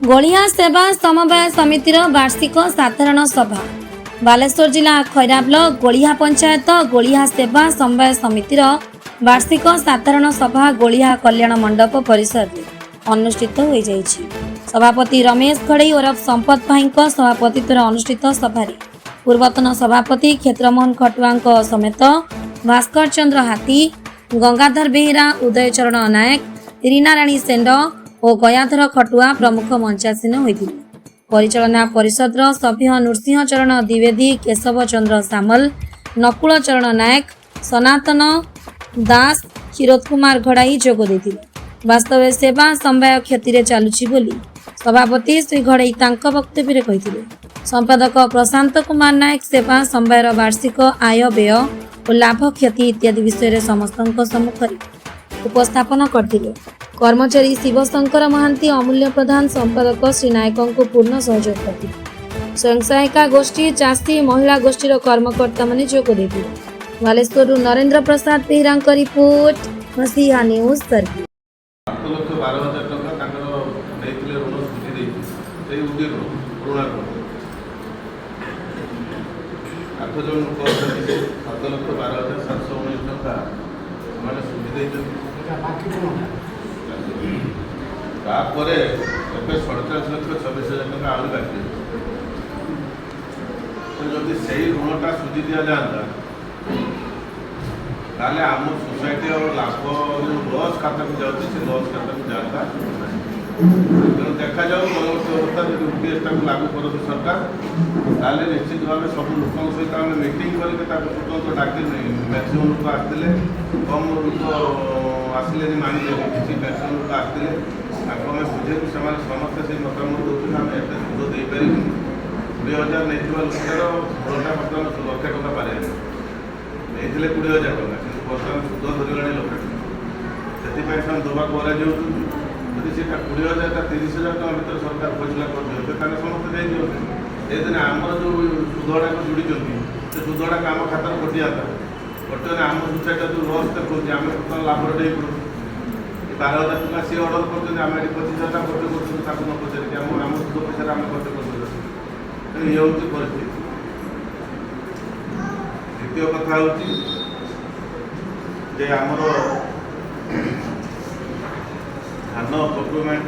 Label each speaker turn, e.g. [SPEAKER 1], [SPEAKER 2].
[SPEAKER 1] गोलिया सेवा समवाय समितिर वार्षिक साधारण सभा बालेश्वर जिला खैरा ब्लॉक गोलिया पंचायत गोलिया सेवा समवाय समितिर वार्षिक साधारण सभा गोलिया कल्याण मंडप परिसर में अनुष्ठित हो जाइछि। सभापति रमेश खड़े ओरफ संपत भाई सभापतित्व अनुष्ठित सभा पूर्वतन सभापति क्षेत्रमोहन खटुआ समेत भास्कर चंद्र हाथी, गंगाधर बेहेरा, उदय चरण नायक, रीना राणी सेंड और गयाधर खटुआ प्रमुख मंचासीन होते। परिचालना परिषद सभ्य नृसिंह चरण द्विवेदी, केशव चंद्र सामल, नकुल चरण नायक, सनातन दास, क्षीरोद कुमार घड़ाई जोग देथिले। वास्तव सेवा समवाय क्षति चलुछि बोली सभापति श्री घड़ई तांको वक्तव्य कहिथिले। संपादक प्रशांत कुमार नायक सेवा समवायर वार्षिक आय व्यय और लाभ क्षति इत्यादि विषय समस्त सम्मुखରେ उपस्थापन करथिले। कर्मचारी शिवशंकर महांती, अमूल्य प्रधान, संपादक श्री नायक को पूर्ण सहयोग करथिले। स्वयं सहायिका गोष्ठी, चाषी, महिला गोष्ठीर कर्मकर्ता माने जोग देथिले। बालेश्वर नरेंद्र प्रसाद बेहेरा रिपोर्ट, मसीहा न्यूज सर्किट।
[SPEAKER 2] 8,12,000 टका तांकर देइथिले ऋण सुझी देइथि सेई उडी ऋण 8 जन लोक अछंती 7,12,719 टका माने सुझी देइथि। तापरे एबे 47,26,000 टका आउली बाकी तो जदि सेई ऋणटा सुझी दिया जाता ताले आम सोसाइटी और लाभ जो लॉस खाता को जाती से लॉस खाता को जाता तेणु देखा जाऊ परवर्ती अवस्था जो यूपीएसटा को लागू कर सरकार ताले निश्चित भाव सब लोक सहित आम मीटिंग करके स्वतंत्र डाक मैक्सीम लोक आसते कम लोक आसिले मानिले किसी मैक्सीम लोक आसते आम बुझे से समस्ते से मतामत दूसरे आम एत सुध दे पार 20,000 नहीं लोकर ऋणटा बर्तमान 1,00,000 टका पारे नहीं 20,000 टका कि बर्तमान सुध धरला लोक से दबा कराई यदि से 20,000 30,000 टका भर सरकार फैसला कर समस्त दे दिन आमर जो सुधटा जोड़ी से सुधटा आम खाता कटि जाता बर्तमान आम सोसाइटी जो लस देखो आम बर्तमान लाभ डे पड़ू 12,000 टका सी अर्डर कर 25,000 टका खर्च कर न पचारिक आम सुध पैसा आम खर्च कर ये हूँ परिस्थिति। द्वितीय कथा हूँ जे आमर धान प्रोक्योरमेंट